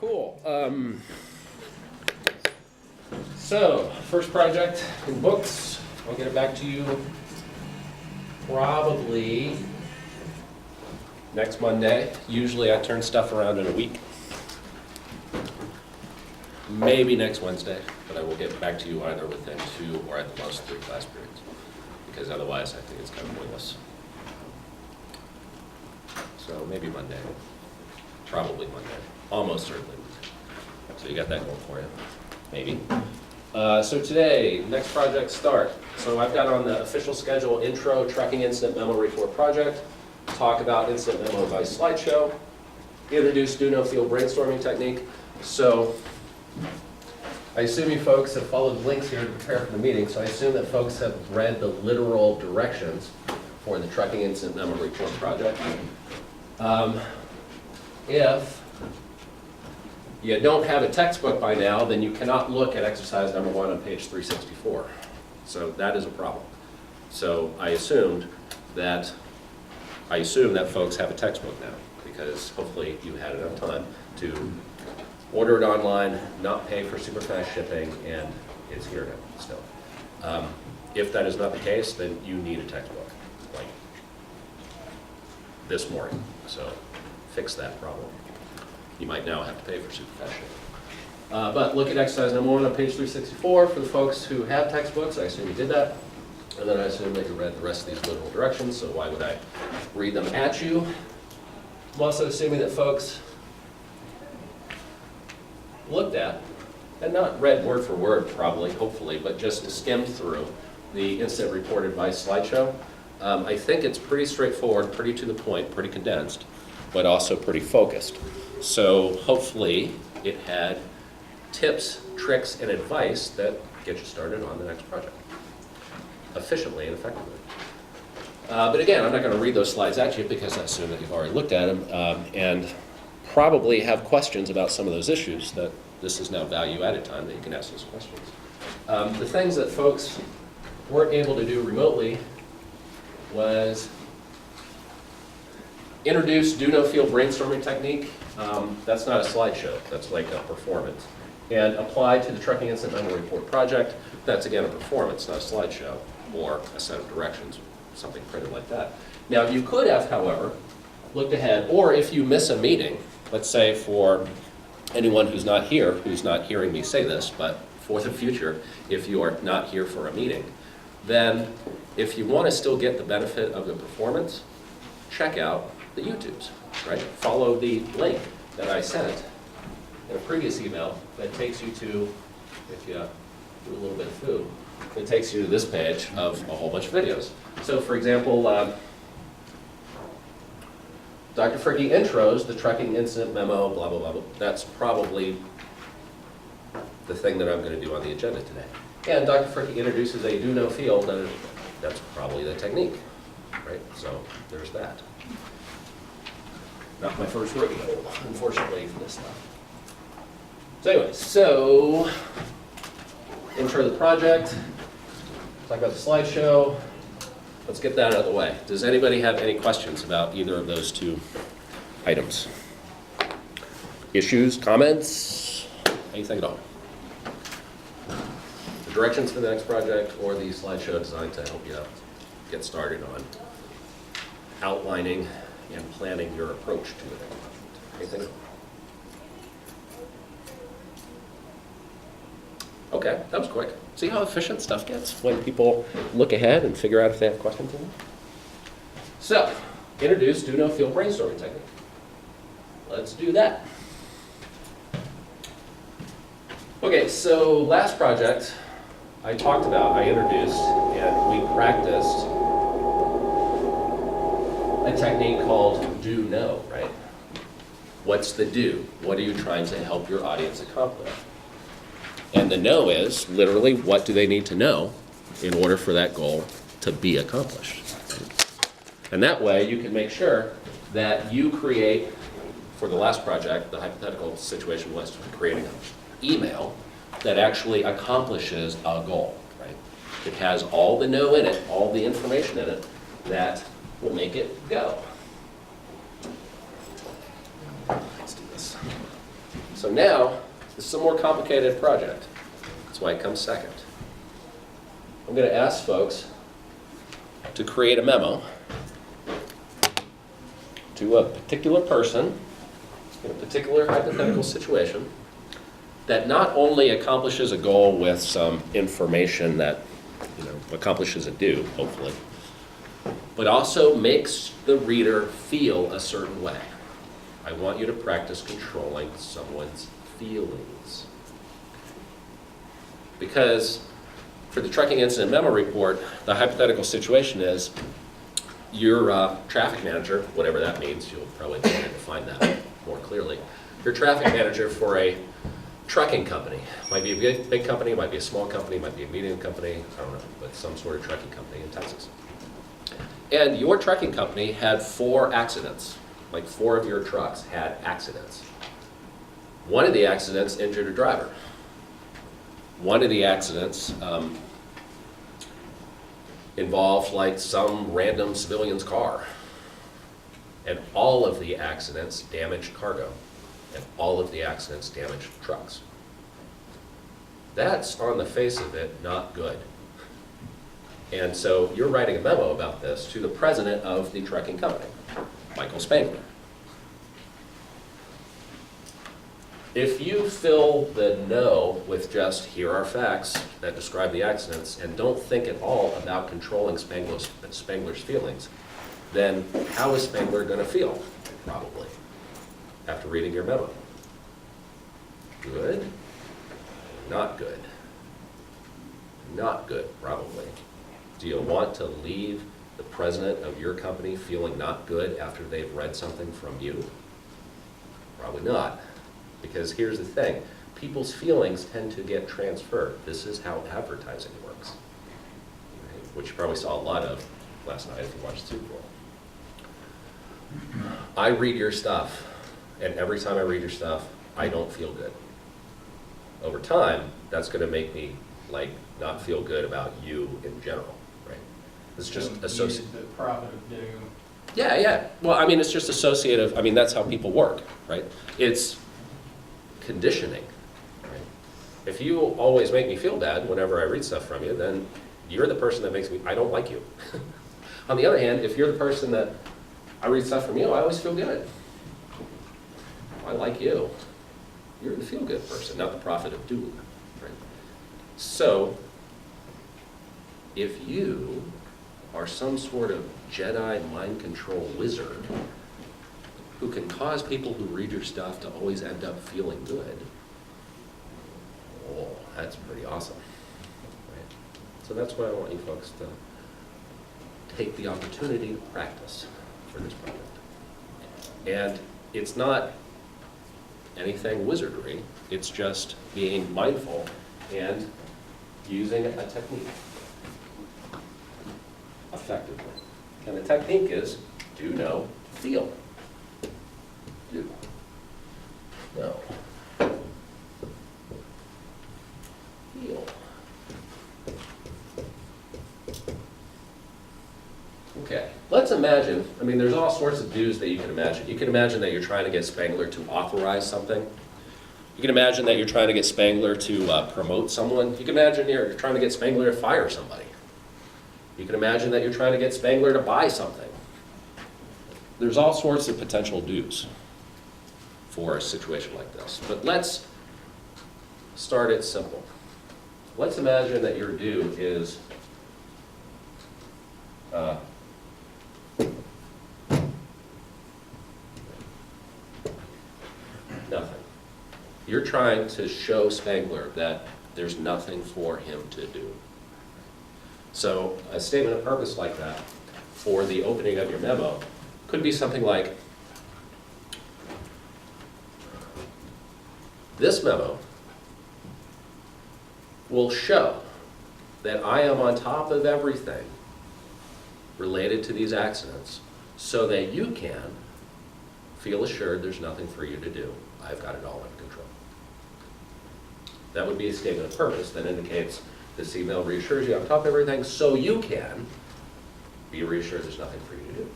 Cool. So, first project in books. I'll get it back to you probably next Monday. Usually I turn stuff around in a week. Maybe next Wednesday, but I will get back to you either within 2 or at the most 3 class periods, because otherwise I think it's kind of pointless. So maybe Monday, probably Monday, almost certainly Monday. So you got that going for you, maybe. So today, next project start. So I've got on the official schedule intro, tracking incident memo report project, talk about incident memo advice slideshow, introduce do no feel brainstorming technique. So I assume you folks have followed the links here to prepare for the meeting, so I assume that folks have read the literal directions for the tracking incident memo report project. If you don't have a textbook by now, then you cannot look at exercise number 1 on page 364. So that is a problem. So I assume that folks have a textbook now, because hopefully you had enough time to order it online, not pay for super fast shipping, and it's here now still. If that is not the case, then you need a textbook, like this morning. So fix that problem. You might now have to pay for super fast shipping. But look at exercise number 1 on page 364 for the folks who have textbooks. I assume you did that. And then I assume that you read the rest of these literal directions, so why would I read them at you? I'm also assuming that folks looked at, and not read word for word probably, hopefully, but just skimmed through the incident report advice slideshow. I think it's pretty straightforward, pretty to the point, pretty condensed, but also pretty focused. So hopefully it had tips, tricks, and advice that get you started on the next project efficiently and effectively. But again, I'm not going to read those slides at you because I assume that you've already looked at them and probably have questions about some of those issues. That this is now value-added time that you can ask those questions. The things that folks weren't able to do remotely was introduce do no feel brainstorming technique. That's not a slideshow, that's like a performance. And apply to the trucking incident memo report project. That's again a performance, not a slideshow, or a set of directions, something printed like that. Now you could have, however, looked ahead, or if you miss a meeting, let's say for anyone who's not here, who's not hearing me say this, but for the future, if you are not here for a meeting, then if you want to still get the benefit of the performance, check out the YouTubes, right? Follow the link that I sent in a previous email that takes you to, if you do a little bit of food, it takes you to this page of a whole bunch of videos. So for example, Dr. Fricke intros the trucking incident memo, blah, blah, blah, blah. That's probably the thing that I'm going to do on the agenda today. And Dr. Fricke introduces a do no feel, that's probably the technique, right? So there's that. Not my first rodeo, unfortunately, for this stuff. So anyway, so intro to the project, talk about the slideshow. Let's get that out of the way. Does anybody have any questions about either of those 2 items? Issues, comments, anything at all? The directions for the next project or the slideshow designed to help you get started on outlining and planning your approach to it. Anything? Okay, that was quick. See how efficient stuff gets when people look ahead and figure out if they have questions in it? So, introduce do no feel brainstorming technique. Let's do that. Okay, so last project I introduced, and we practiced a technique called do know, right? What's the do? What are you trying to help your audience accomplish? And the know is literally what do they need to know in order for that goal to be accomplished. And that way you can make sure that you create, for the last project, the hypothetical situation was creating an email that actually accomplishes a goal, right? It has all the know in it, all the information in it that will make it go. Let's do this. So now, this is a more complicated project. That's why it comes second. I'm going to ask folks to create a memo to a particular person in a particular hypothetical situation that not only accomplishes a goal with some information that, accomplishes a do, hopefully, but also makes the reader feel a certain way. I want you to practice controlling someone's feelings. Because for the trucking incident memo report, the hypothetical situation is your traffic manager, whatever that means, you'll probably be able to find that more clearly. Your traffic manager for a trucking company. Might be a big company, might be a small company, might be a medium company, I don't know, but some sort of trucking company in Texas. And your trucking company had 4 accidents. Like 4 of your trucks had accidents. One of the accidents injured a driver. One of the accidents involved like some random civilian's car. And all of the accidents damaged cargo. And all of the accidents damaged trucks. That's, on the face of it, not good. And so you're writing a memo about this to the president of the trucking company, Michael Spangler. If you fill the no with just, here are facts that describe the accidents, and don't think at all about controlling Spangler's feelings, then how is Spangler going to feel, probably, after reading your memo? Good? Not good. Not good, probably. Do you want to leave the president of your company feeling not good after they've read something from you? Probably not. Because here's the thing, people's feelings tend to get transferred. This is how advertising works, right? Which you probably saw a lot of last night if you watched Super Bowl. I read your stuff, and every time I read your stuff, I don't feel good. Over time, that's going to make me not feel good about you in general, right? It's just associated. The profit of getting them. Yeah. Well, I mean, it's just associative. I mean, that's how people work, right? It's conditioning, right? If you always make me feel bad whenever I read stuff from you, then you're the person that makes me, I don't like you. On the other hand, if you're the person that I read stuff from you, I always feel good. I like you. You're the feel-good person, not the prophet of doom, right? So, if you are some sort of Jedi mind control wizard who can cause people who read your stuff to always end up feeling good, oh, that's pretty awesome, right? So that's why I want you folks to take the opportunity to practice for this project. And it's not anything wizardry, it's just being mindful and using a technique effectively. And the technique is do, know, feel. Do, know, feel. Okay, let's imagine, I mean, there's all sorts of do's that you can imagine. You can imagine that you're trying to get Spangler to authorize something. You can imagine that you're trying to get Spangler to promote someone. You can imagine you're trying to get Spangler to fire somebody. You can imagine that you're trying to get Spangler to buy something. There's all sorts of potential do's for a situation like this. But let's start it simple. Let's imagine that your do is nothing. You're trying to show Spangler that there's nothing for him to do. So a statement of purpose like that for the opening of your memo could be something like, this memo will show that I am on top of everything related to these accidents so that you can feel assured there's nothing for you to do. I've got it all under control. That would be a statement of purpose that indicates this email reassures you on top of everything so you can be reassured there's nothing for you to do.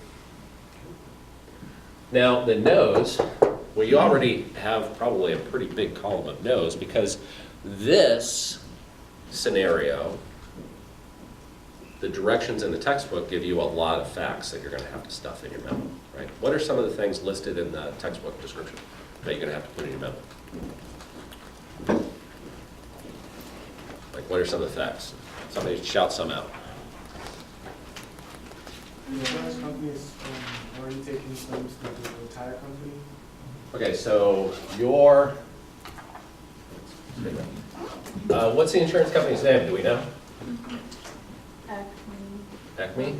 Now, the no's Well, you already have probably a pretty big column of no's because this scenario, the directions in the textbook give you a lot of facts that you're going to have to stuff in your memo, right? What are some of the things listed in the textbook description that you're going to have to put in your memo? Like, what are some of the facts? Somebody shout some out. The insurance company is already taking some to the tire company. Okay, so your, what's the insurance company's name? Do we know? Acme?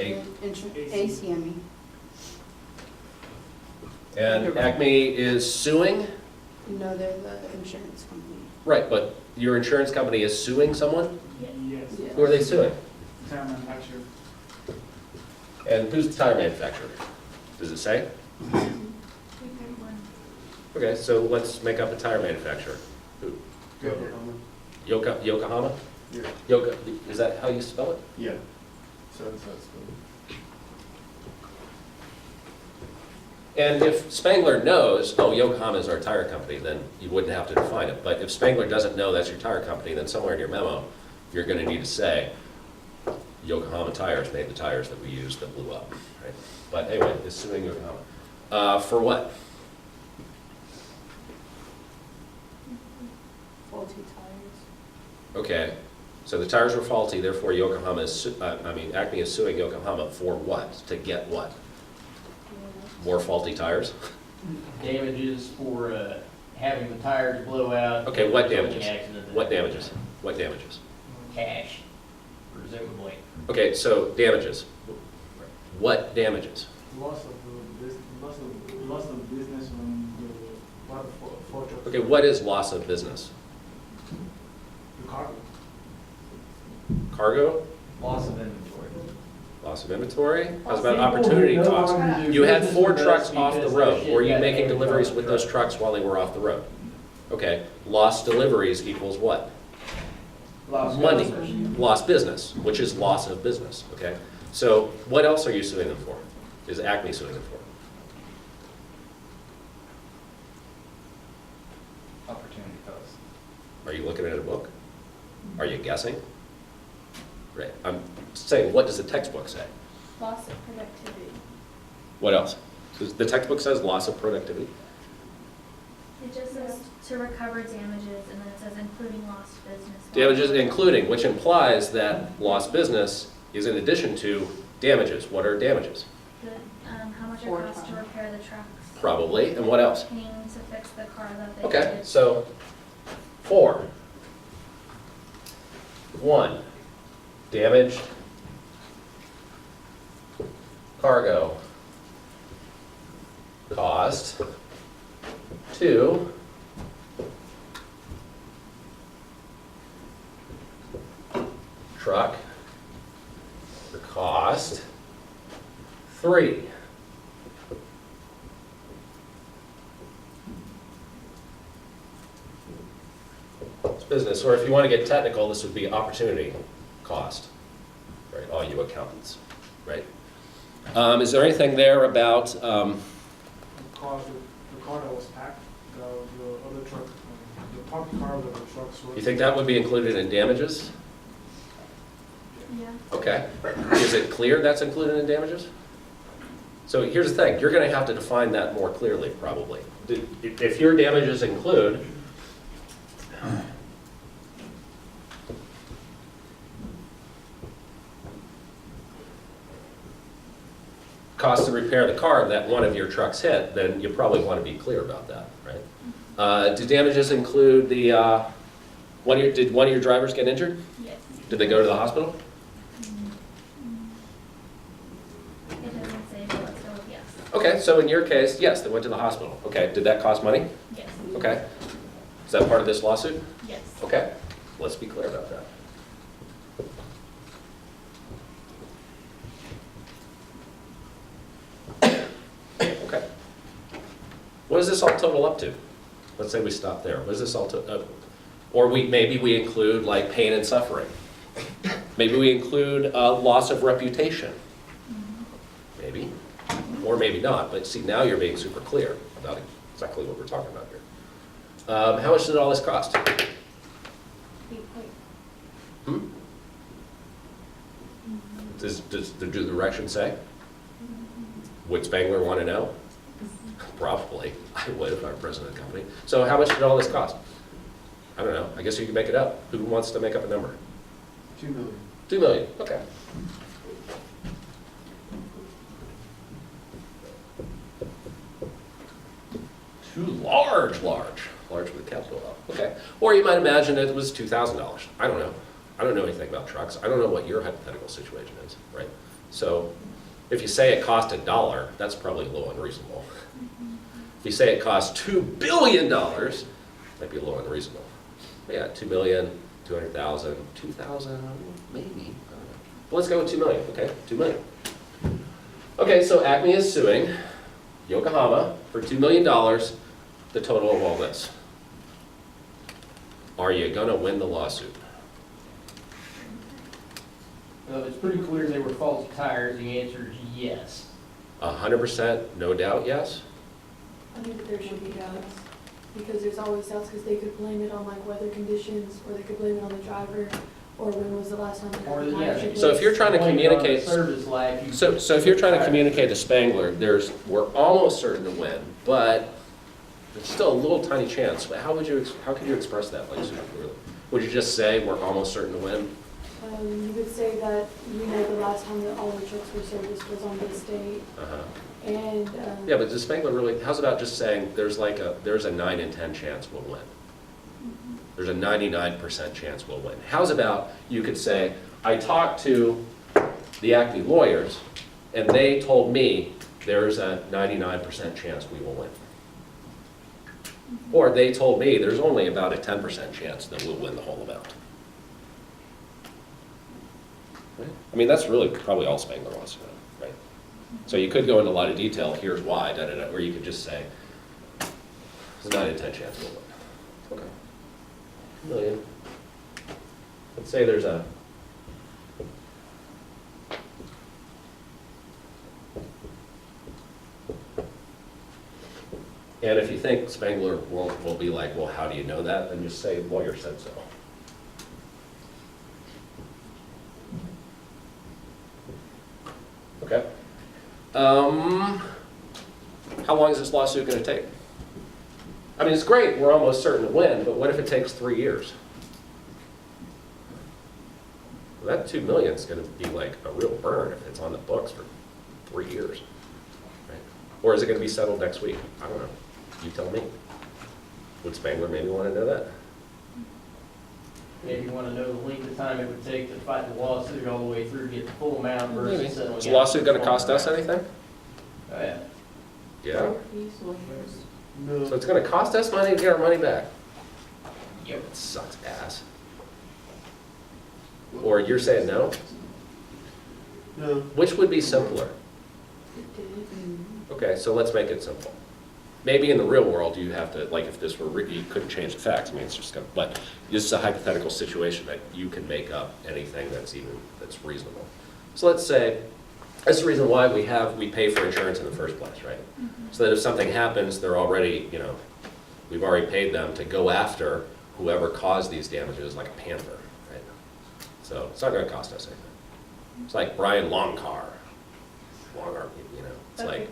ACME. And Acme is suing? No, they're the insurance company. Right, but your insurance company is suing someone? Yes. Yeah. Who are they suing? Tire manufacturer. And who's the tire manufacturer? Does it say? Okay, so let's make up a tire manufacturer. Who? Yokohama? Yeah. Is that how you spell it? Yeah. So that's good. And if Spangler knows, oh, Yokohama is our tire company, then you wouldn't have to define it. But if Spangler doesn't know that's your tire company, then somewhere in your memo, you're going to need to say, Yokohama Tires made the tires that we used that blew up, right? But anyway, it's suing Yokohama. For what? Faulty tires. Okay, so the tires were faulty, therefore Yokohama is, Acme is suing Yokohama for what? To get what? More faulty tires? Damages for having the tires blow out. Okay, what resulting damages? accident. What damages? What damages? Cash, presumably. Okay, so damages. What damages? Loss of the business, loss of business when the water for trucks. Okay, what is loss of business? The cargo. Cargo? Loss of inventory. Loss of inventory? How's about opportunity cost? You had 4 trucks off the road. Were you making deliveries with those trucks while they were off the road? Okay, lost deliveries equals what? Money. Lost business, which is loss of business, okay? So what else are you suing them for? Is Acme suing them for? Opportunity cost. Are you looking at a book? Are you guessing? Right, I'm saying, what does the textbook say? Loss of productivity. What else? The textbook says loss of productivity. It just says to recover damages, and then it says including lost business. Damages including, which implies that lost business is in addition to damages. What are damages? How much it For costs to time. repair the trucks. Probably, and what else? Paying to fix the car that they Okay, did. so 4. 1, damaged cargo cost. 2, truck cost. 3, it's business, or if you want to get technical, this would be opportunity cost, right? All you accountants, right? Is there anything there about, The car that was packed, the other truck, the parked car that the trucks were. you think that would be included in damages? Yeah. Okay. Is it clear that's included in damages? So here's the thing, you're going to have to define that more clearly, probably. If your damages include cost to repair the car that one of your trucks hit, then you probably want to be clear about that, right? Do damages include the, did one of your drivers get injured? Yes. Did they go to the hospital? It doesn't say, but let's go with yes. Okay, so in your case, yes, they went to the hospital. Okay, did that cost money? Yes. Okay. Is that part of this lawsuit? Yes. Okay, let's be clear about that. Okay. What does this all total up to? Let's say we stop there. What does this all or maybe we include like pain and suffering. Maybe we include loss of reputation. Maybe. Or or maybe not, but see, now you're being super clear about exactly what we're talking about here. How much did all this cost? Hmm? Do the directions say? Would Spangler want to know? Probably. I would if I were president of the company. So how much did all this cost? I don't know. I guess you can make it up. Who wants to make up a number? 2 million. 2 million. Okay. Too large with a capital L. Okay. Or you might imagine it was $2,000. I don't know. I don't know anything about trucks. I don't know what your hypothetical situation is, right? So if you say it cost $1, that's probably a little unreasonable. If you say it cost $2 billion, might be a little unreasonable. But yeah, 2 million, 200,000, 2,000, maybe. I don't know. But let's go with 2 million, okay? 2 million. Okay, so Acme is suing Yokohama for $2 million, the total of all this. Are you gonna win the lawsuit? Well, it's pretty clear they were faulty tires, the answer is yes. 100%, no doubt, yes? I think that there should be doubts, because there's always doubts, because they could blame it on like weather conditions, or they could blame it on the driver, or when was the last time they got Or, the yeah, tire changed. So if you're trying to Blame it on the communicate, service life, you- so if you're trying to communicate to Spangler, we're almost certain to win, but there's still a little tiny chance. How could you express that, like, super clearly? Would you just say we're almost certain to win? You could say that, you know, the last time that all the trucks were serviced was on this date, Uh-huh. and, Yeah, but does Spangler really, how's about just saying there's a 9 in 10 chance we'll win? There's a 99% chance we'll win. How's about you could say, I talked to the Acme lawyers, and they told me there's a 99% chance we will win. Or they told me there's only about a 10% chance that we'll win the whole amount. Right? I mean, that's really probably all Spangler wants to know, right? So you could go into a lot of detail, here's why, da-da-da, or you could just say, there's a 9 in 10 chance we'll win. Okay. 2 million. Let's say there's a and if you think Spangler will be like, well, how do you know that? Then just say, lawyer said so. Okay. How long is this lawsuit going to take? I mean, it's great, we're almost certain to win, but what if it takes 3 years? Well, that 2 million is going to be like a real burn if it's on the books for 3 years. Right? Or is it going to be settled next week? I don't know. You tell me. Would Spangler maybe want to know that? Maybe you want to know the length of time it would take to fight the lawsuit all the way through to get the full amount Maybe. versus settling. Is the out lawsuit going to the cost us amount. anything? Oh, yeah. Yeah. No. So it's going to cost us money to get our money back. Yep. It sucks ass. Or you're saying no? No. Which would be simpler? Okay, so let's make it simple. Maybe in the real world, you have to, like if this were, you couldn't change the facts, I mean, it's just gonna, but this is a hypothetical situation that you can make up anything that's reasonable. So let's say, that's the reason why we pay for insurance in the first place, right? So that if something happens, they're already, we've already paid them to go after whoever caused these damages like a panther, right? So it's not gonna cost us anything. It's like Brian Longar, it's like,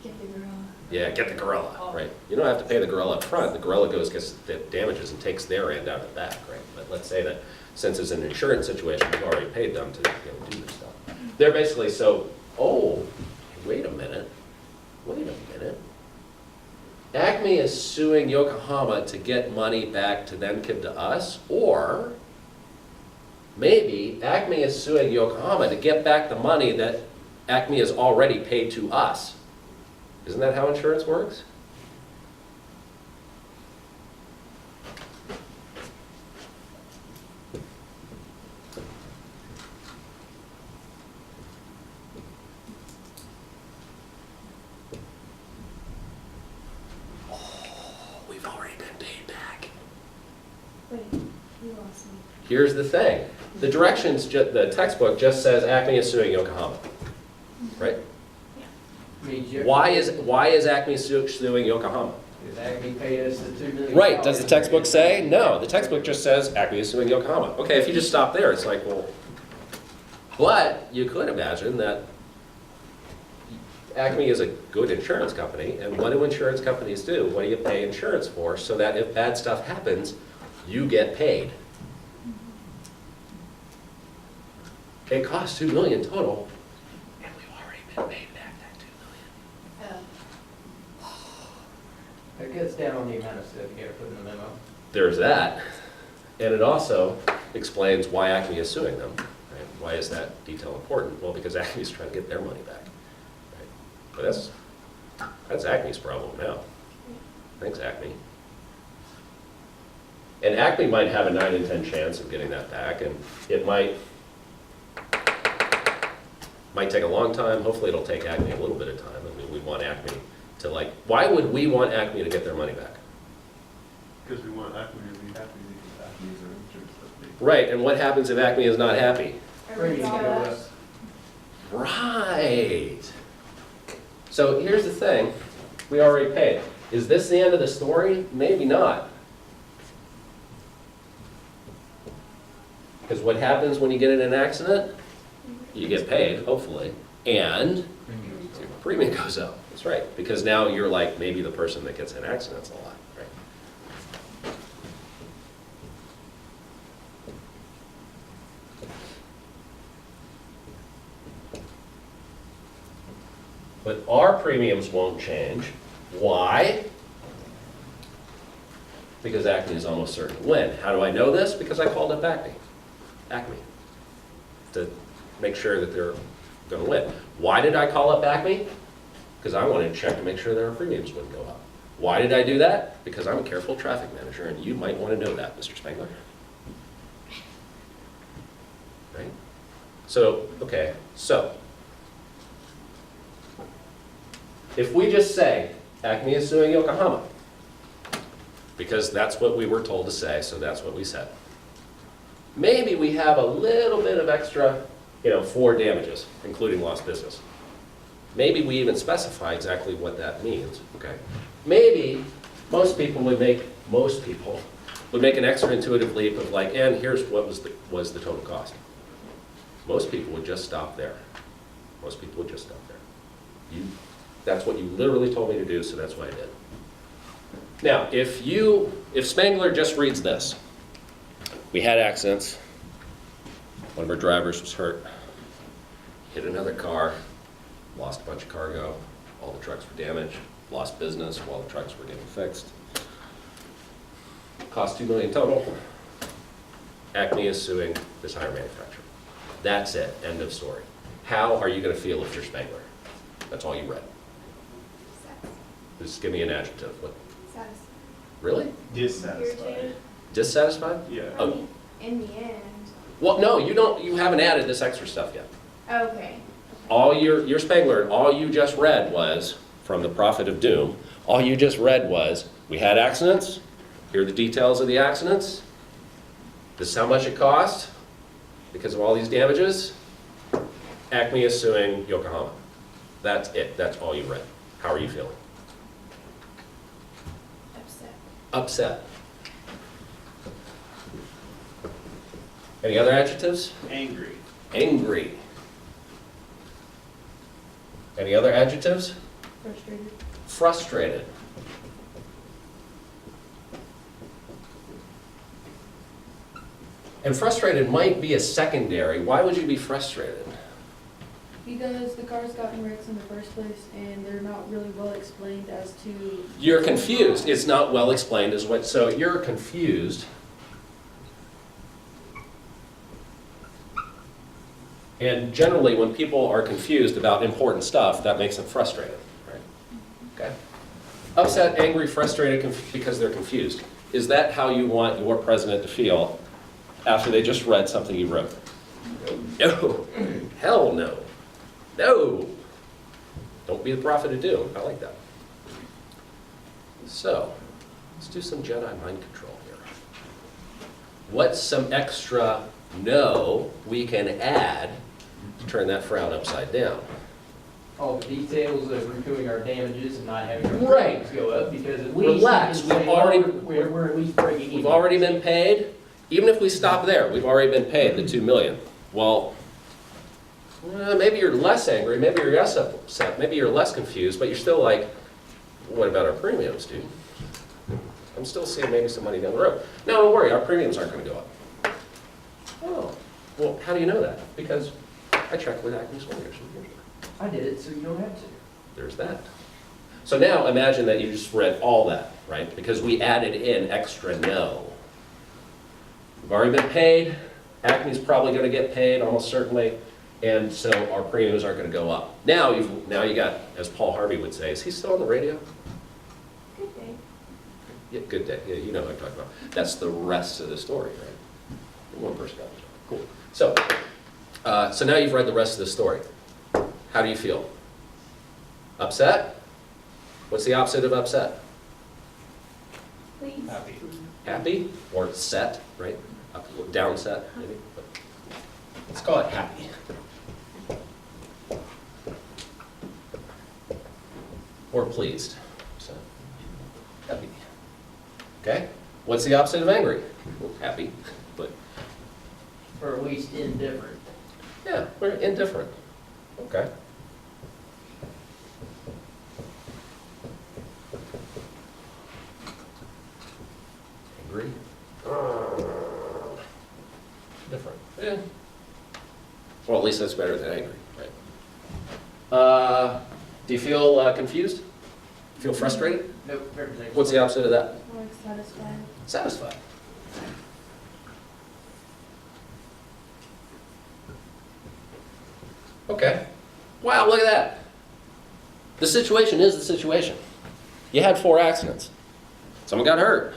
Get the gorilla. yeah, get the gorilla, right? You don't have to pay the gorilla up front. The gorilla gets the damages and takes their end out of the back, right? But let's say that since it's an insurance situation, we've already paid them to do this stuff. They're basically wait a minute. Acme is suing Yokohama to get money back to then give to us, or maybe Acme is suing Yokohama to get back the money that Acme has already paid to us. Isn't that how insurance works? Oh, we've already been paid back. Wait, you lost me. Here's the thing. The directions, the textbook just says Acme is suing Yokohama, right? Why is Acme suing Yokohama? Because Acme paid us the $2 million. Right, does the textbook say? No, the textbook just says Acme is suing Yokohama. Okay, if you just stop there, it's like, well, but you could imagine that Acme is a good insurance company, and what do insurance companies do? What do you pay insurance for? So that if bad stuff happens, you get paid. It costs $2 million total, and we've already been paid back that $2 million. It cuts down on the amount of stuff you gotta put in the memo. There's that, and it also explains why Acme is suing them. Right? Why is that detail important? Well, because Acme is trying to get their money back. Right? But that's Acme's problem now. Thanks, Acme. And Acme might have a 9 in 10 chance of getting that back, and it might take a long time. Hopefully it'll take Acme a little bit of time. I mean, we want Acme to why would we want Acme to get their money back? Because we want Acme to be happy because Acme is our insurance company. Right, and what happens if Acme is not happy? Premium goes up. Right. So here's the thing, we already paid. Is this the end of the story? Maybe not. Because what happens when you get in an accident? You get paid, hopefully, and your premium goes up. That's right, because now you're like maybe the person that gets in accidents a lot, right? But our premiums won't change. Why? Because Acme is almost certain to win. How do I know this? Because I called up Acme, to make sure that they're going to win. Why did I call up Acme? Because I wanted to check to make sure their premiums wouldn't go up. Why did I do that? Because I'm a careful traffic manager, and you might want to know that, Mr. Spangler. Right? So, okay, so if we just say Acme is suing Yokohama, because that's what we were told to say, so that's what we said. Maybe we have a little bit of extra, for damages, including lost business. Maybe we even specify exactly what that means, okay? Maybe most people would make an extra intuitive leap of and here's what was the total cost. Most people would just stop there. Most people would just stop there. That's what you literally told me to do, so that's what I did. Now, if Spangler just reads this, we had accidents, one of our drivers was hurt, hit another car, lost a bunch of cargo, all the trucks were damaged, lost business while the trucks were getting fixed. Cost $2 million total. Acme is suing this tire manufacturer. That's it, end of story. How are you going to feel if you're Spangler? That's all you read. Just give me an adjective. What? Satisfied. Really? Dissatisfied. Dissatisfied? Yeah. Oh. In the end. Well, no, you haven't added this extra stuff yet. Okay. All your Spangler, all you just read was, from the Prophet of Doom, all you just read was, we had accidents, here are the details of the accidents, this is how much it cost, because of all these damages, Acme is suing Yokohama. That's it, that's all you read. How are you feeling? Upset. Upset. Any other adjectives? Angry. Angry. Any other adjectives? Frustrated. Frustrated. And frustrated might be a secondary. Why would you be frustrated? Because the car's gotten wrecked in the first place and they're not really well explained as to. You're confused. It's not well explained as what, so you're confused. And generally, when people are confused about important stuff, that makes them frustrated, right? Okay. Upset, angry, frustrated because they're confused. Is that how you want your president to feel after they just read something you wrote? No. Hell no. No. Don't be the prophet of doom. I like that. So, let's do some Jedi mind control here. What's some extra no we can add to turn that frown upside down? all the details of recouping our damages and not having our Right. premiums go up, because at least. Relax, you can we've say, already- well, we're at least breaking even. We've already been paid, even if we stop there, we've already been paid the 2 million. Well, maybe you're less angry, maybe you're less upset, maybe you're less confused, but you're still like, what about our premiums, dude? I'm still seeing maybe some money down the road. No, don't worry, our premiums aren't gonna go up. Oh, well, how do you know that? Because I checked with Acme School District. I did it, so you don't have to. There's that. So now imagine that you just read all that, right? Because we added in extra no. We've already been paid, Acme's probably gonna get paid, almost certainly, and so our premiums aren't gonna go up. Now you got, as Paul Harvey would say, is he still on the radio? Good day. Yeah, good day, yeah, you know what I'm talking about. That's the rest of the story, right? One person got it, cool. So now you've read the rest of the story. How do you feel? Upset? What's the opposite of upset? Please. Happy or set, right? Down set, maybe. But let's call it happy. Or pleased. So, happy. Okay? What's the opposite of angry? Well, happy, but Or at least indifferent. yeah, we're indifferent. Okay. Angry. Different. Yeah. Well, at least that's better than angry, right? Do you feel confused? Feel frustrated? Nope, everything. What's the opposite of that? More satisfied. Satisfied. Okay. Wow, look at that. The situation is the situation. You had 4 accidents. Someone got hurt.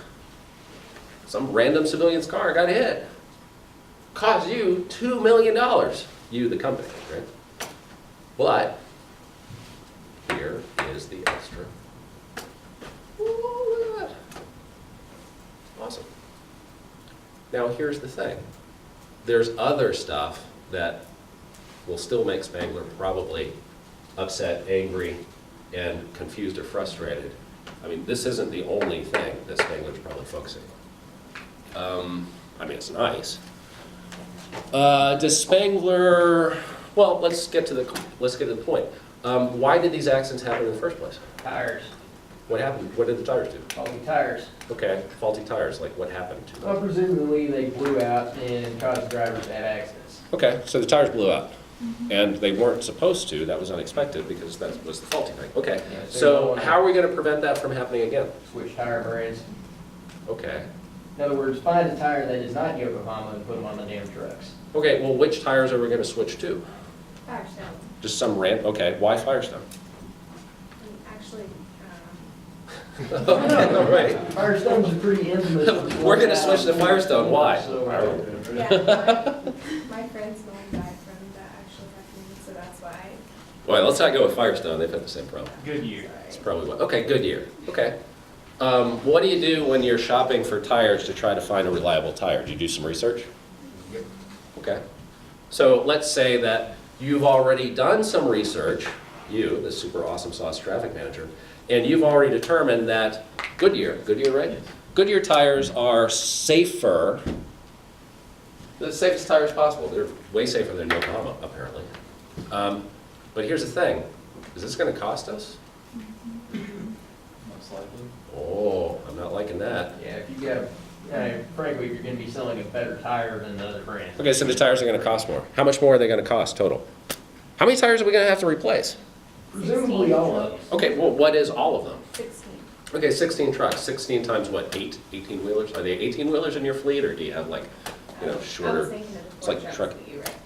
Some random civilian's car got hit. Cost you $2 million. You, the company, right? But here is the extra. Ooh, look at that. Awesome. Now here's the thing. There's other stuff that will still make Spangler probably upset, angry, and confused or frustrated. I mean, this isn't the only thing that Spangler's probably focusing on. I mean, it's nice. Does Spangler, well, let's get to the point. Why did these accidents happen in the first place? Tires, What happened? What did the tires do? faulty tires. Okay, faulty tires, like what happened to them? Well, presumably they blew out and caused drivers to have accidents. Okay, so the tires blew out, and they weren't supposed to. That was unexpected because that was the faulty thing. Okay, Yeah, so how are we going to prevent that from happening again? Switch tire brands. Okay. In other words, find a tire that is not Yokohama and put them on the damn trucks. Okay, well, which tires are we going to switch to? Firestone. Just some okay, why Firestone? Actually, Okay, all right. Firestone's a pretty infamous. We're going to switch to Firestone, why? So, yeah, my friend's going back from that actually happened, so that's why. Well, let's not go with Firestone. They've had the same problem. Good year. It's probably what, okay, Goodyear. Okay. What do you do when you're shopping for tires to try to find a reliable tire? Do you do some research? Yep. Okay. So let's say that you've already done some research, you, the super awesome sauce traffic manager, and you've already determined that Goodyear, right? Yes. Goodyear tires are safer, the safest tires possible. They're way safer than Yokohama, apparently. But here's the thing, is this gonna cost us? Most likely. Oh, I'm not liking that. Yeah, if you got, frankly, you're gonna be selling a better tire than the other brand. Okay, so the tires are gonna cost more. How much more are they gonna cost total? How many tires are we gonna have to replace? Presumably all of them. Okay, well, what is all of them? 16. Okay, 16 trucks, 16 times what, 18-wheelers? Are they 18-wheelers in your fleet, or do you have like, I was shorter? thinking of the It's 4 like trucks truck- that you wrecked.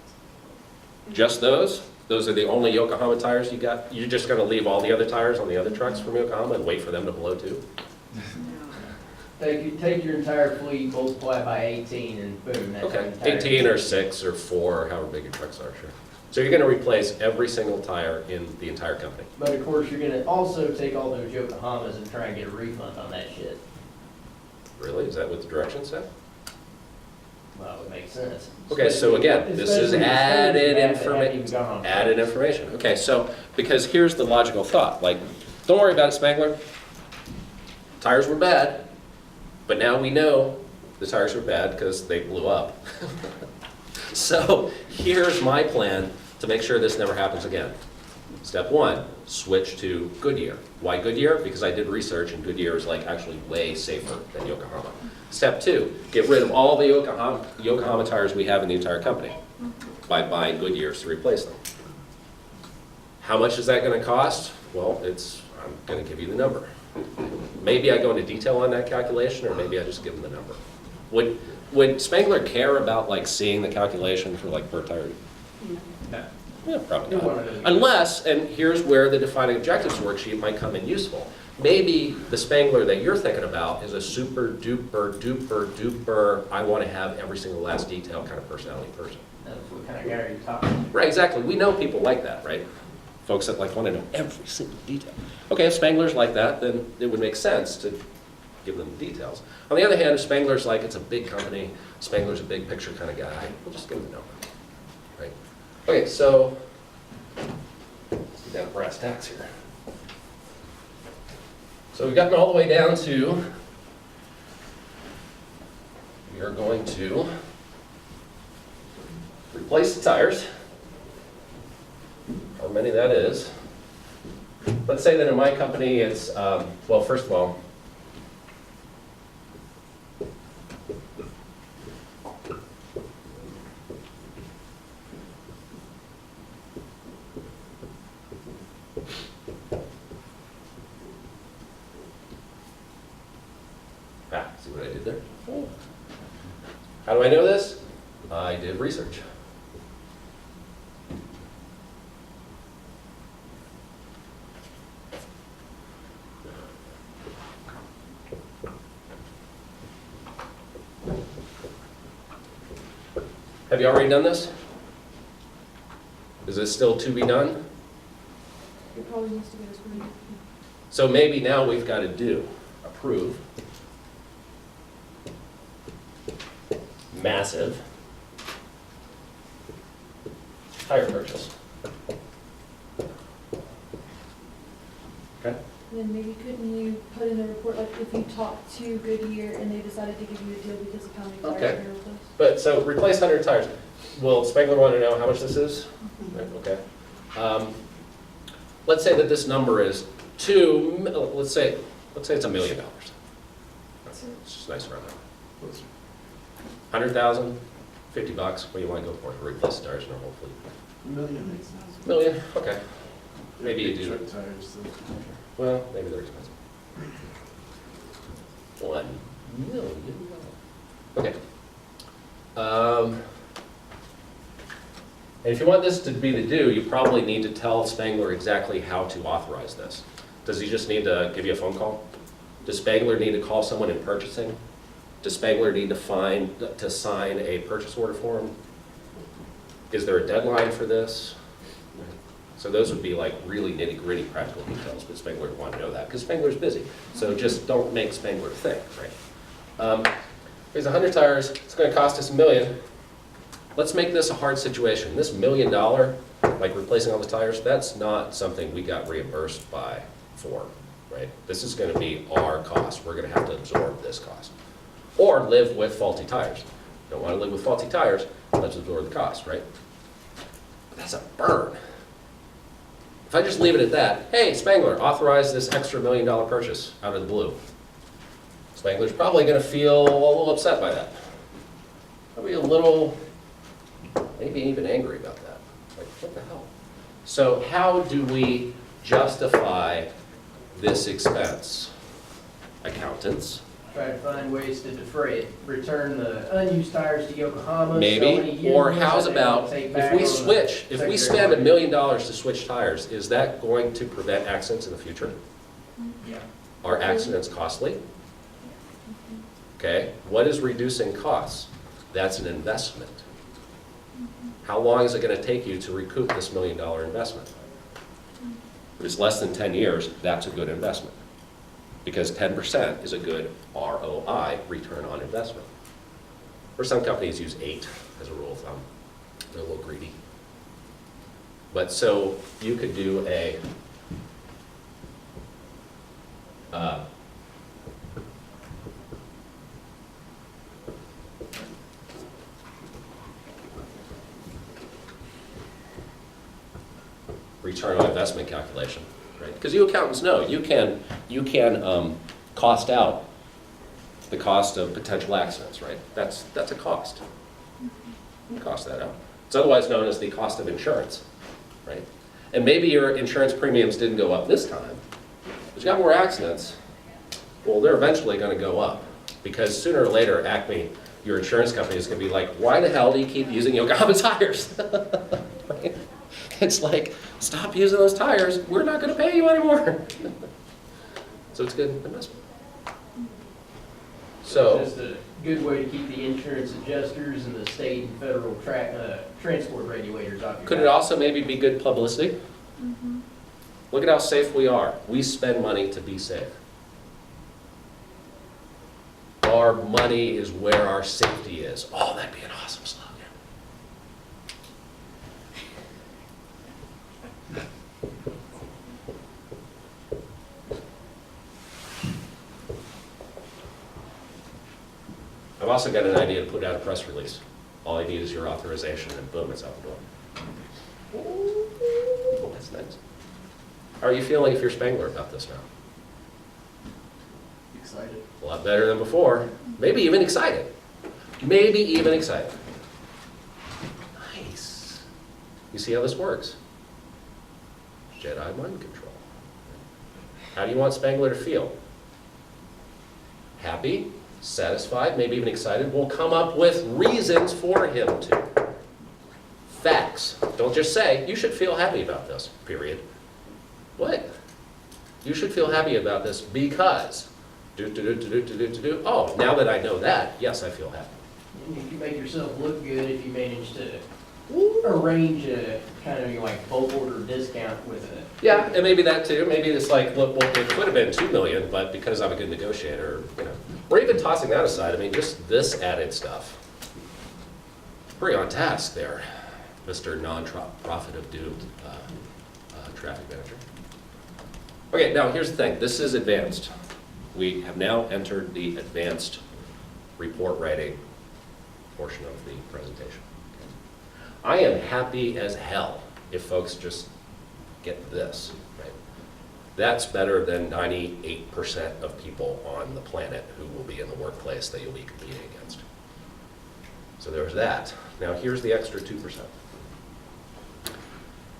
Just those? Those are the only Yokohama tires you got? You're just gonna leave all the other tires on the other trucks from Yokohama and wait for them to blow too? Take your entire fleet, multiply it by 18, and boom, that's Okay, your entire. 18 or 6 or 4, however big your trucks are, sure. So you're gonna replace every single tire in the entire company? But of course, you're gonna also take all those Yokohamas and try and get a refund on that shit. Really? Is that what the directions said? Well, it would make sense. Okay, so again, this is Especially added that haven't even information. gone on Added trucks. information. Okay, so, because here's the logical thought, like, don't worry about it, Spangler. Tires were bad, but now we know the tires were bad because they blew up. So here's my plan to make sure this never happens again. Step one, switch to Goodyear. Why Goodyear? Because I did research and Goodyear is like actually way safer than Yokohama. Step two, get rid of all the Yokohama tires we have in the entire company by buying Goodyears to replace them. How much is that going to cost? Well, I'm going to give you the number. Maybe I go into detail on that calculation, or maybe I just give them the number. Would Spangler care about like seeing the calculation for like per tire? No. Yeah, probably They not. wanted to- Unless, and here's where the defining objectives worksheet might come in useful. Maybe the Spangler that you're thinking about is a super duper duper duper, I want to have every single last detail kind of personality person. That's what kind of guy are you talking to? Right, exactly. We know people like that, right? Folks that like want to know every single detail. Okay, if Spangler's like that, then it would make sense to give them the details. On the other hand, if Spangler's like, it's a big company, Spangler's a big picture kind of guy, we'll just give them the number, right? Okay, so let's get down to brass tacks here. So we've gotten all the way down to, we are going to replace the tires. How many that is. Let's say that in my company it's, well, first of all, see what I did there? How do I know this? I did research. Have you already done this? Is this still to be done? It probably needs to get us pretty. So maybe now we've got to approve, massive tire purchase. Okay? And then maybe couldn't you put in the report, like if you talked to Goodyear and they decided to give you a deal because of how many tires Okay. are with us? But so replace 100 tires. Will Spangler want to know how much this is? Right, okay. Let's say that this number is let's say it's $1 million. It's just nice around there. 100,000, $50. What do you want to go for to replace the tires in our whole fleet? Million. Million, okay. Maybe you do. Truck tires, so. Well, maybe they're expensive. $1 million. Okay. And if you want this to be the do, you probably need to tell Spangler exactly how to authorize this. Does he just need to give you a phone call? Does Spangler need to call someone in purchasing? Does Spangler need to sign a purchase order form? Is there a deadline for this? So those would be like really nitty-gritty practical details, but Spangler would want to know that, because Spangler's busy. So just don't make Spangler think, right? There's 100 tires, it's going to cost us $1 million. Let's make this a hard situation. This $1 million, like replacing all the tires, that's not something we got reimbursed for, right? This is going to be our cost. We're going to have to absorb this cost. Or live with faulty tires. Don't want to live with faulty tires, let's absorb the cost, right? But that's a burn. If I just leave it at that, hey, Spangler, authorize this extra $1 million purchase out of the blue. Spangler's probably going to feel a little upset by that. Probably a little, maybe even angry about that. Like, what the hell? So how do we justify this expense? Accountants, Try to find ways to defray it. Return the unused tires to Yokohama. maybe, or how's about, if we switch, if we spend $1 million to switch tires, is that going to prevent accidents in the future? Yeah. Are accidents costly? Okay, what is reducing costs? That's an investment. How long is it going to take you to recoup this $1 million investment? If it's less than 10 years, that's a good investment. Because 10% is a good ROI, return on investment. Or some companies use 8 as a rule of thumb. They're a little greedy. But so you could do a return on investment calculation, right? Because you accountants know you can cost out the cost of potential accidents, right? That's a cost. You can cost that out. It's otherwise known as the cost of insurance, right? And maybe your insurance premiums didn't go up this time, but you got more accidents. Well, they're eventually going to go up because sooner or later, Acme, your insurance company is going to be like, why the hell do you keep using Yokohama tires? Right? It's like, stop using those tires. We're not going to pay you anymore. So it's a good investment. So, Just a good way to keep the insurance adjusters and the state and federal transport regulators off your could it back. also maybe be good publicity? Mm-hmm. Look at how safe we are. We spend money to be safe. Our money is where our safety is. Oh, that'd be an awesome slogan. I've also got an idea to put out a press release. All I need is your authorization, and boom, it's out the door. Ooh, that's nice. How are you feeling if you're Spangler about this now? Excited. A lot better than before. Maybe even excited. Maybe even excited. Nice. You see how this works? Jedi mind control. How do you want Spangler to feel? Happy? Satisfied, maybe even excited. We'll come up with reasons for him to. Facts. Don't just say, you should feel happy about this, period. What? You should feel happy about this because. Oh, now that I know that, yes, I feel happy. And you can make yourself look good if you manage to arrange a kind of like bulk order discount with it. Yeah, and maybe that too. Maybe it's like, look, well, it could have been $2 million, but because I'm a good negotiator, you know. Or even tossing that aside, I mean, just this added stuff. Pretty on task there, Mr. Non-profit of doomed traffic manager. Okay, now here's the thing. This is advanced. We have now entered the advanced report writing portion of the presentation. I am happy as hell if folks just get this, right? That's better than 98% of people on the planet who will be in the workplace that you'll be competing against. So there's that. Now here's the extra 2%.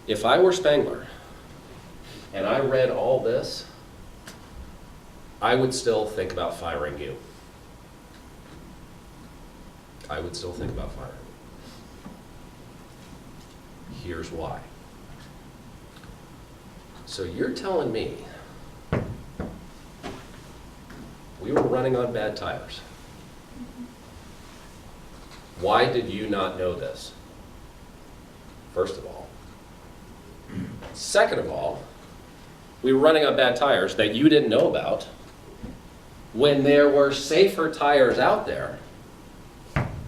If I were Spangler and I read all this, I would still think about firing you. I would still think about firing you. Here's why. So you're telling me we were running on bad tires. Why did you not know this? First of all. Second of all, we were running on bad tires that you didn't know about when there were safer tires out there.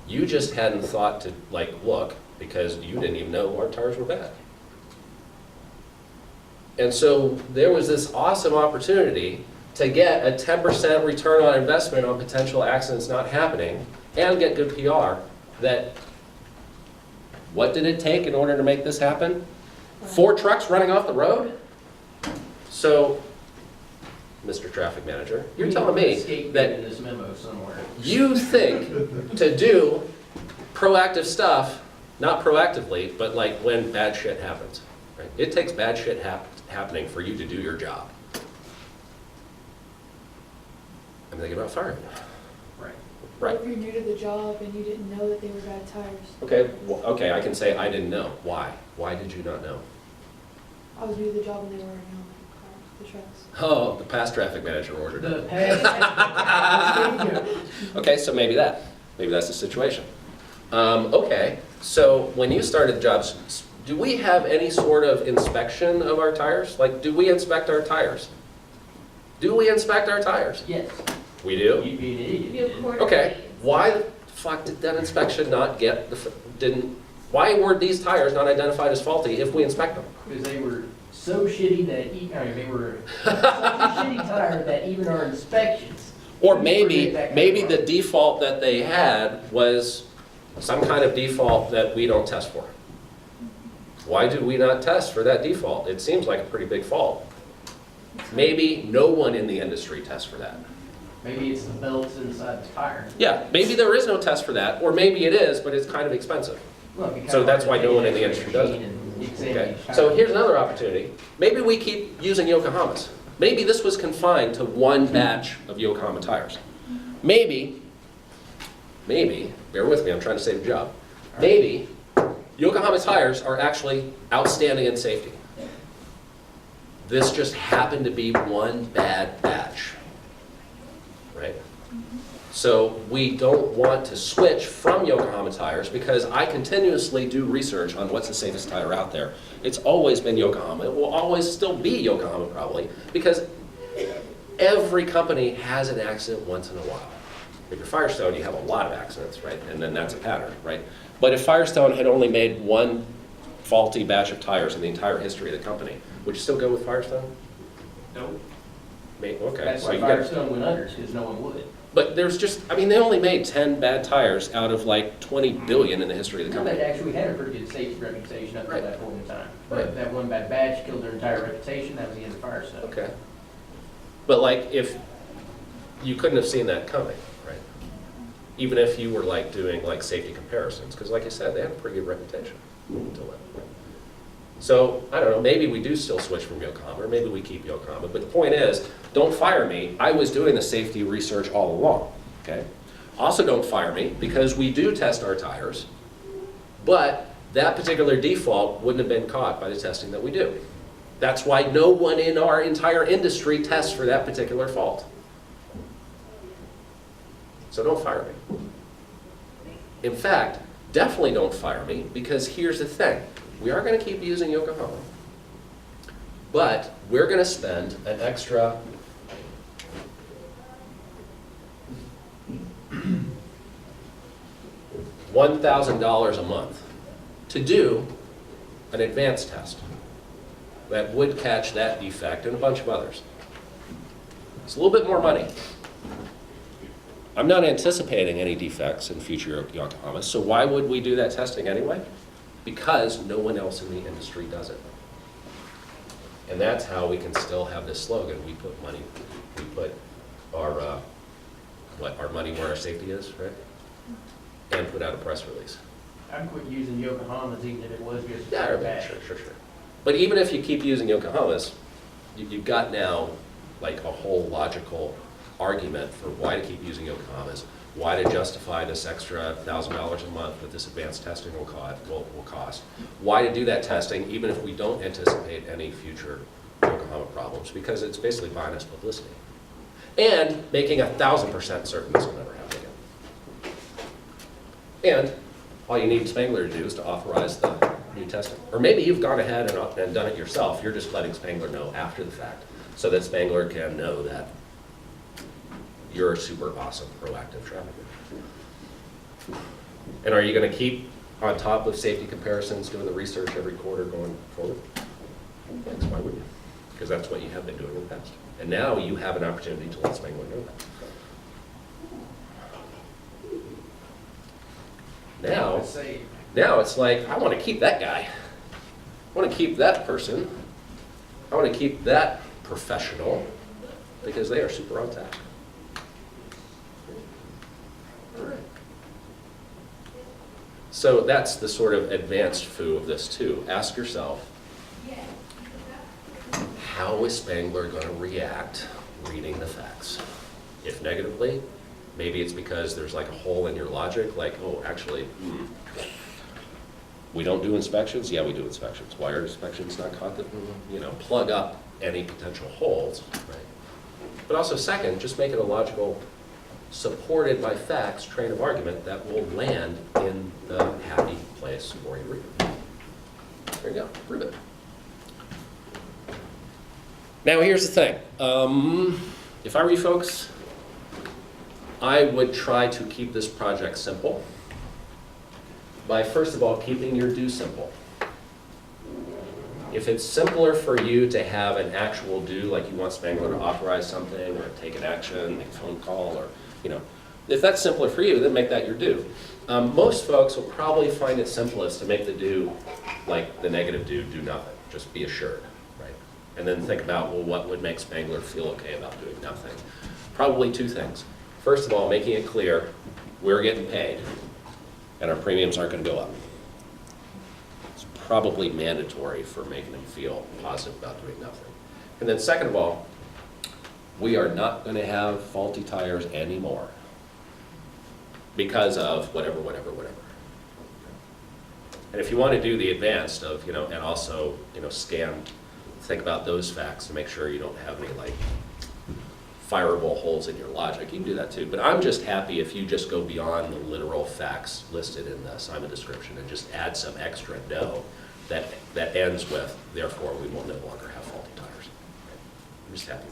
You just hadn't thought to look because you didn't even know our tires were bad. And so there was this awesome opportunity to get a 10% return on investment on potential accidents not happening and get good PR that, what did it take in order to make this happen? 4 trucks running off the road? So, Mr. Traffic Manager, you're telling me that in this memo somewhere. you think to do proactive stuff, not proactively, but like when bad shit happens. Right? It takes bad shit happening for you to do your job. I'm thinking about firing you. Right. Right. If you're new to the job and you didn't know that they were bad tires, Okay, okay, I can say I didn't know. Why? Why did you not know? I was new to the job when they were in the trucks. Oh, the past traffic manager ordered it. The past. Okay, so maybe that's the situation. Okay, so when you started jobs, do we have any sort of inspection of our tires? Like, do we inspect our tires? Do we inspect our tires? Yes. We do? You'd be an idiot. You if you do didn't. quarterly. Okay, why, fuck, did that inspection not get, why weren't these tires not identified as faulty if we inspect them? Because they were so shitty that, they were such a shitty tire that even our inspections. Or maybe predict that kind maybe of the problem. default that they had was some kind of default that we don't test for. Why do we not test for that default? It seems like a pretty big fault. Maybe no one in the industry tests for that. Maybe it's the belts inside the tire. Yeah, maybe there is no test for that, or maybe it is, but it's kind of expensive. Look, it So kinda that's hard why to no one take in the an industry X-ray does it. machine and examine Okay, each tire. so here's another opportunity. Maybe we keep using Yokohamas. Maybe this was confined to one batch of Yokohama tires. Maybe, bear with me, I'm trying to save a job. Maybe Yokohama tires are actually outstanding in safety. This just happened to be one bad batch, right? So we don't want to switch from Yokohama tires because I continuously do research on what's the safest tire out there. It's always been Yokohama. It will always still be Yokohama probably because every company has an accident once in a while. If you're Firestone, you have a lot of accidents, right? And then that's a pattern, right? But if Firestone had only made one faulty batch of tires in the entire history of the company, would you still go with Firestone? No. Okay. That's so why you got- Firestone went under, because no one would. But there's just, I mean, they only made 10 bad tires out of like 20 billion in the history of the No, they company. actually had a pretty good safety reputation up to Right. that point in time. Right. But that one bad batch killed their entire reputation, that was the end of Firestone. Okay. But like, if, you couldn't have seen that coming, right? Even if you were like doing like safety comparisons, because like I said, they had a pretty good reputation until then. So, I don't know, maybe we do still switch from Yokohama, or maybe we keep Yokohama, but the point is, don't fire me. I was doing the safety research all along, okay? Also don't fire me, because we do test our tires, but that particular default wouldn't have been caught by the testing that we do. That's why no one in our entire industry tests for that particular fault. So don't fire me. In fact, definitely don't fire me, because here's the thing. We are going to keep using Yokohama, but we're going to spend an extra $1,000 a month to do an advanced test that would catch that defect and a bunch of others. It's a little bit more money. I'm not anticipating any defects in future Yokohamas, so why would we do that testing anyway? Because no one else in the industry does it. And that's how we can still have this slogan, we put our, our money where our safety is, right? And put out a press release. I'd quit using Yokohamas even if it was just Yeah, a right, batch. sure. But even if you keep using Yokohamas, you've got now like a whole logical argument for why to keep using Yokohamas, why to justify this extra $1,000 a month that this advanced testing will cost, why to do that testing even if we don't anticipate any future Yokohama problems, because it's basically buying us publicity. And making 1,000% certain this will never happen again. And all you need Spangler to do is to authorize the new testing. Or maybe you've gone ahead and done it yourself, you're just letting Spangler know after the fact, so that Spangler can know that you're a super awesome proactive traffic engineer. And are you going to keep on top of safety comparisons, doing the research every quarter going forward? Thanks, why wouldn't you? Because that's what you have been doing in the past. And now you have an opportunity to let Spangler know that. I would say, Now it's like, I want to keep that guy. I want to keep that person. I want to keep that professional because they are super on task. All right. So that's the sort of advanced foo of this too. Ask yourself, how is Spangler going to react reading the facts? If negatively, maybe it's because there's like a hole in your logic, like, oh, actually, we don't do inspections? Yeah, we do inspections. Why are inspections not caught? Plug up any potential holes, right? But also second, just make it a logical, supported by facts train of argument that will land in the happy place for your reader. There you go, prove it. Now here's the thing. If I were you folks, I would try to keep this project simple by, first of all, keeping your due simple. If it's simpler for you to have an actual due, like you want Spangler to authorize something or take an action, make a phone call, or, if that's simpler for you, then make that your due. Most folks will probably find it simplest to make the due, like the negative due, do nothing, just be assured, right? And then think about, well, what would make Spangler feel okay about doing nothing? Probably two things. First of all, making it clear we're getting paid and our premiums aren't going to go up. It's probably mandatory for making them feel positive about doing nothing. And then second of all, we are not going to have faulty tires anymore because of whatever. And if you want to do the advanced of, and also, think about those facts to make sure you don't have any like fireable holes in your logic, you can do that too. But I'm just happy if you just go beyond the literal facts listed in the assignment description and just add some extra no that ends with, therefore we will no longer have faulty tires. I'm just happy